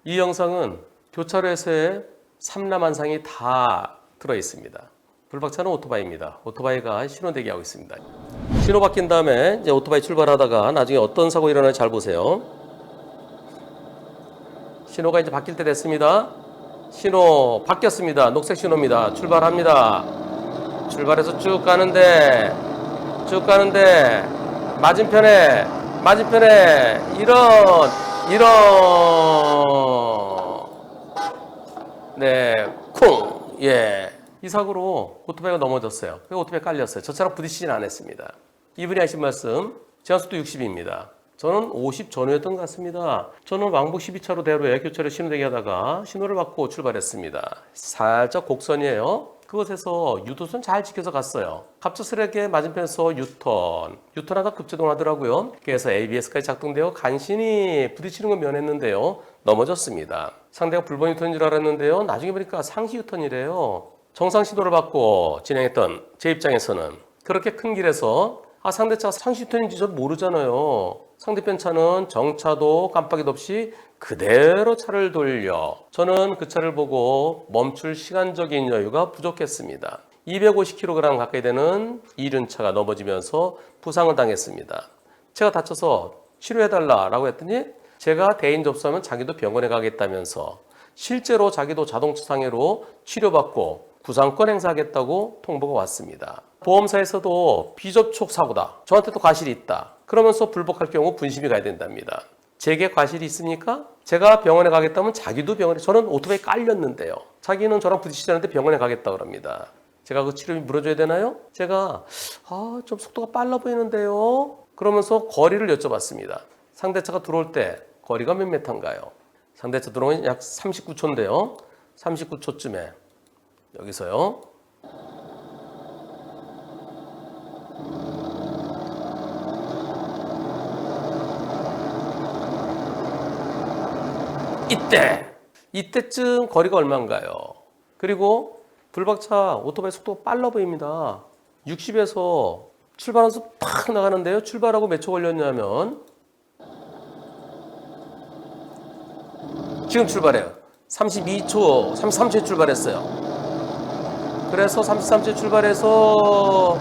이 영상은 교차로에서의 삼라만상이 다 들어있습니다. 불박차는 오토바이입니다. 오토바이가 신호 대기하고 있습니다. 신호 바뀐 다음에 이제 오토바이 출발하다가 나중에 어떤 사고 일어나는지 잘 보세요. 신호가 이제 바뀔 때 됐습니다. 신호 바뀌었습니다. 녹색 신호입니다. 출발합니다. 출발해서 쭉 가는데 맞은편에 이런 네, 쿵! 예. 이 사고로 오토바이가 넘어졌어요. 그래서 오토바이 깔렸어요. 저 차랑 부딪히진 않았습니다. 이분이 하신 말씀, 제한속도 60입니다. 저는 50 전후였던 것 같습니다. 저는 왕복 12차로 대로에 교차로 신호대기 하다가 신호를 받고 출발했습니다. 살짝 곡선이에요. 그곳에서 유도선 잘 지켜서 갔어요. 갑작스럽게 맞은편에서 유턴하다 급제동하더라고요. 그래서 ABS까지 작동되어 간신히 부딪히는 건 면했는데요. 넘어졌습니다. 상대가 불법 유턴인 줄 알았는데요. 나중에 보니까 상시 유턴이래요. 정상 신호를 받고 진행했던 제 입장에서는 그렇게 큰 길에서 상대차가 상시 유턴인지 저도 모르잖아요. 상대편 차는 정차도 깜빡이도 없이 그대로 차를 돌려 저는 그 차를 보고 멈출 시간적인 여유가 부족했습니다. 250kg 가까이 되는 이륜차가 넘어지면서 부상을 당했습니다. 제가 다쳐서 치료해달라고 했더니 제가 대인 접수하면 자기도 병원에 가겠다면서 실제로 자기도 자동차 상해로 치료받고 구상권 행사하겠다고 통보가 왔습니다. 보험사에서도 비접촉 사고다. 저한테도 과실이 있다. 그러면서 불복할 경우 분심이 가야 된답니다. 제게 과실이 있습니까? 제가 병원에 가겠다면 자기도 병원에, 저는 오토바이 깔렸는데요. 자기는 저랑 부딪히지 않는데 병원에 가겠다 그럽니다. 제가 그 치료비 물어줘야 되나요? 제가 좀 속도가 빨라 보이는데요. 그러면서 거리를 여쭤봤습니다. 상대차가 들어올 때 거리가 몇 미터인가요? 상대차 들어오면 약 39초인데요. 39초쯤에 여기서요. 이때쯤 거리가 얼마인가요? 그리고 불박차 오토바이 속도가 빨라 보입니다. 60에서 출발하면서 팍 나가는데요. 출발하고 몇 초 걸렸냐면 지금 출발해요. 32초, 33초에 출발했어요. 그래서 33초에 출발해서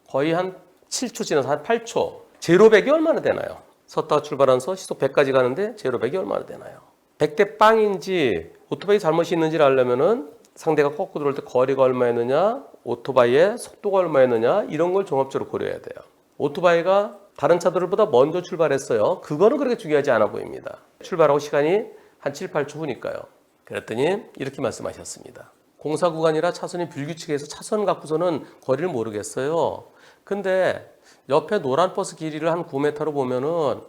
거의 한 7초 지나서 한 8초. 제로백이 얼마나 되나요? 섰다가 출발하면서 시속 100까지 가는데 제로백이 얼마나 되나요? 100대 빵인지 오토바이 잘못이 있는지를 알려면은 상대가 꺾고 들어올 때 거리가 얼마였느냐, 오토바이의 속도가 얼마였느냐 이런 걸 종합적으로 고려해야 돼요. 오토바이가 다른 차들보다 먼저 출발했어요. 그거는 그렇게 중요하지 않아 보입니다. 출발하고 시간이 한 7, 8초 후니까요. 그랬더니 이렇게 말씀하셨습니다. 공사 구간이라 차선이 불규칙해서 차선 갖고서는 거리를 모르겠어요. 근데 옆에 노란 버스 길이를 한 9m로 보면은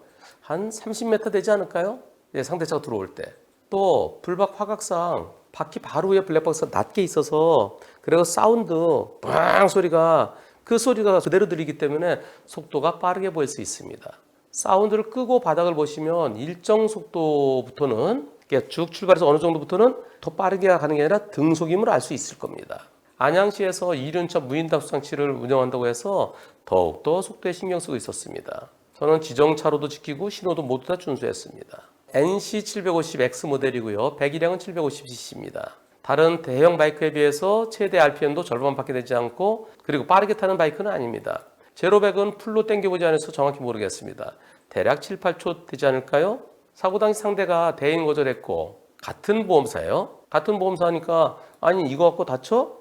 한 30m 되지 않을까요? 상대차가 들어올 때. 또 불박 화각상 바퀴 바로 위에 블랙박스가 낮게 있어서 그리고 사운드 빵 소리가 그 소리가 그대로 들리기 때문에 속도가 빠르게 보일 수 있습니다. 사운드를 끄고 바닥을 보시면 일정 속도부터는 쭉 출발해서 어느 정도부터는 더 빠르게 가는 게 아니라 등속임을 알 수 있을 겁니다. 안양시에서 이륜차 무인답수장치를 운영한다고 해서 더욱더 속도에 신경 쓰고 있었습니다. 저는 지정차로도 지키고 신호도 모두 다 준수했습니다. NC750X 모델이고요. 배기량은 750cc입니다. 다른 대형 바이크에 비해서 최대 RPM도 절반밖에 되지 않고 그리고 빠르게 타는 바이크는 아닙니다. 제로백은 풀로 당겨보지 않아서 정확히 모르겠습니다. 대략 7, 8초 되지 않을까요? 사고 당시 상대가 대인 거절했고 같은 보험사예요. 같은 보험사니까 아니 이거 갖고 다쳐?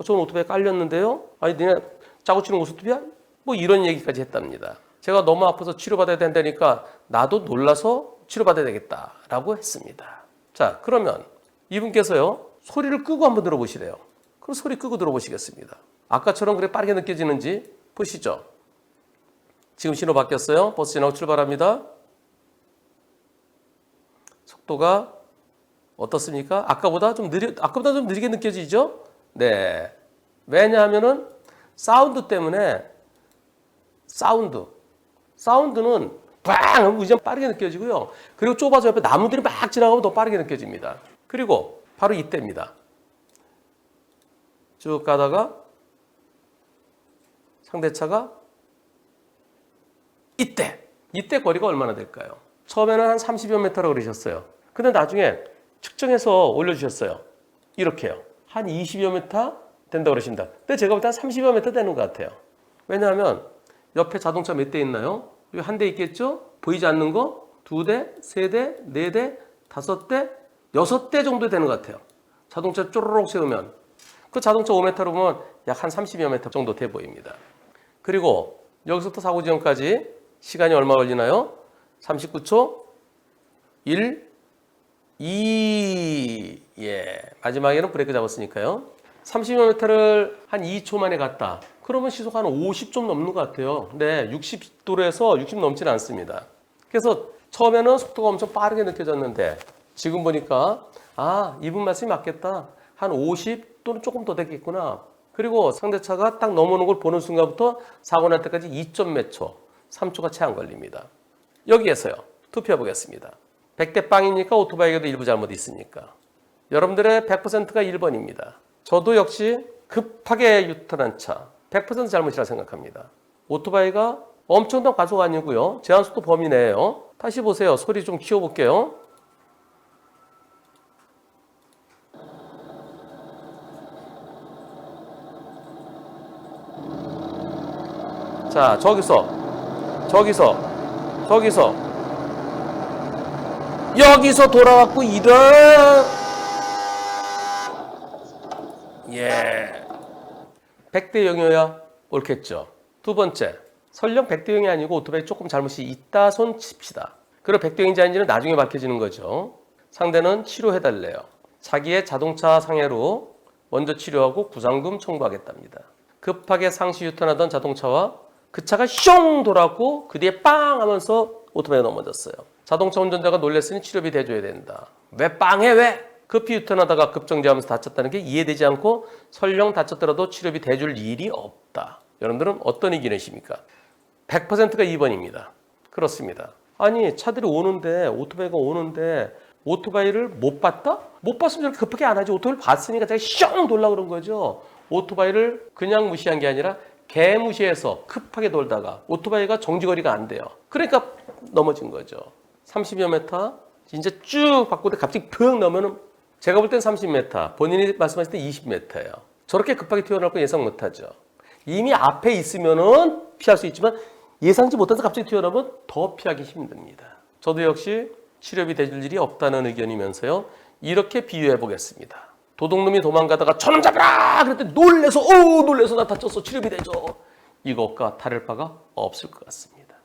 저는 오토바이 깔렸는데요. 아니 니네 짜고 치는 고속도로야? 뭐 이런 얘기까지 했답니다. 제가 너무 아파서 치료받아야 된다니까 나도 놀라서 치료받아야 되겠다라고 했습니다. 자, 그러면 이분께서요. 소리를 끄고 한번 들어보시래요. 그럼 소리 끄고 들어보시겠습니다. 아까처럼 그래 빠르게 느껴지는지 보시죠. 지금 신호 바뀌었어요. 버스 지나고 출발합니다. 속도가 어떻습니까? 아까보다 좀 느리게 느껴지죠? 네. 왜냐하면은 사운드 때문에 사운드는 빵 하고 이제 빠르게 느껴지고요. 그리고 좁아서 옆에 나무들이 막 지나가면 더 빠르게 느껴집니다. 그리고 바로 이때입니다. 쭉 가다가 상대차가 이때 거리가 얼마나 될까요? 처음에는 한 30여 미터라고 그러셨어요. 근데 나중에 측정해서 올려주셨어요. 이렇게요. 한 20여 미터 된다고 그러십니다. 근데 제가 볼 때 한 30여 미터 되는 것 같아요. 왜냐하면 옆에 자동차 몇 대 있나요? 여기 한 대 있겠죠? 보이지 않는 거? 2대, 3대, 4대, 5대, 6대 정도 되는 것 같아요. 자동차 쪼르륵 세우면. 그 자동차 5m로 보면 약 한 30여 m 정도 돼 보입니다. 그리고 여기서부터 사고 지점까지 시간이 얼마 걸리나요? 39초, 1, 2, 마지막에는 브레이크 잡았으니까요. 30여 m를 한 2초 만에 갔다. 그러면 시속 한 50 좀 넘는 것 같아요. 근데 60도로에서 60 넘지는 않습니다. 그래서 처음에는 속도가 엄청 빠르게 느껴졌는데 지금 보니까 이분 말씀이 맞겠다. 한 50 또는 조금 더 되겠구나. 그리고 상대차가 딱 넘어오는 걸 보는 순간부터 사고 날 때까지 2점 몇 초, 3초가 채 안 걸립니다. 여기에서요. 투표해 보겠습니다. 100대 빵이니까 오토바이에도 일부 잘못이 있으니까. 여러분들의 100%가 1번입니다. 저도 역시 급하게 유턴한 차 100% 잘못이라 생각합니다. 오토바이가 엄청난 과속 아니고요. 제한속도 범위 내에요. 다시 보세요. 소리 좀 키워볼게요. 자, 여기서 돌아왔고 이런 100대 0이어야 옳겠죠. 두 번째, 설령 100대 0이 아니고 오토바이 조금 잘못이 있다 손 칩시다. 그리고 100대 0인지 아닌지는 나중에 밝혀지는 거죠. 상대는 치료해달래요. 자기의 자동차 상해로 먼저 치료하고 구상금 청구하겠답니다. 급하게 상시 유턴하던 자동차와 그 차가 숑 돌았고 그 뒤에 빵 하면서 오토바이가 넘어졌어요. 자동차 운전자가 놀랬으니 치료비 대줘야 된다. 왜 빵해 왜? 급히 유턴하다가 급정지하면서 다쳤다는 게 이해되지 않고 설령 다쳤더라도 치료비 대줄 일이 없다. 여러분들은 어떤 의견이십니까? 100%가 2번입니다. 그렇습니다. 아니 차들이 오는데 오토바이가 오는데 오토바이를 못 봤다? 못 봤으면 저렇게 급하게 안 하지. 오토바이를 봤으니까 제가 숑 돌라 그런 거죠. 오토바이를 그냥 무시한 게 아니라 개무시해서 급하게 돌다가 오토바이가 정지거리가 안 돼요. 그러니까 넘어진 거죠. 30여 m 이제 쭉 바꾸는데 갑자기 펑 넘으면 제가 볼 땐 30m, 본인이 말씀하실 때 20m예요. 저렇게 급하게 튀어나올 거 예상 못하죠. 이미 앞에 있으면은 피할 수 있지만 예상치 못해서 갑자기 튀어나오면 더 피하기 힘듭니다. 저도 역시 치료비 대줄 일이 없다는 의견이면서요. 이렇게 비유해 보겠습니다. 도둑놈이 도망가다가 저놈 잡아라! 그랬더니 놀래서 나 다쳤어. 치료비 대줘. 이것과 다를 바가 없을 것 같습니다.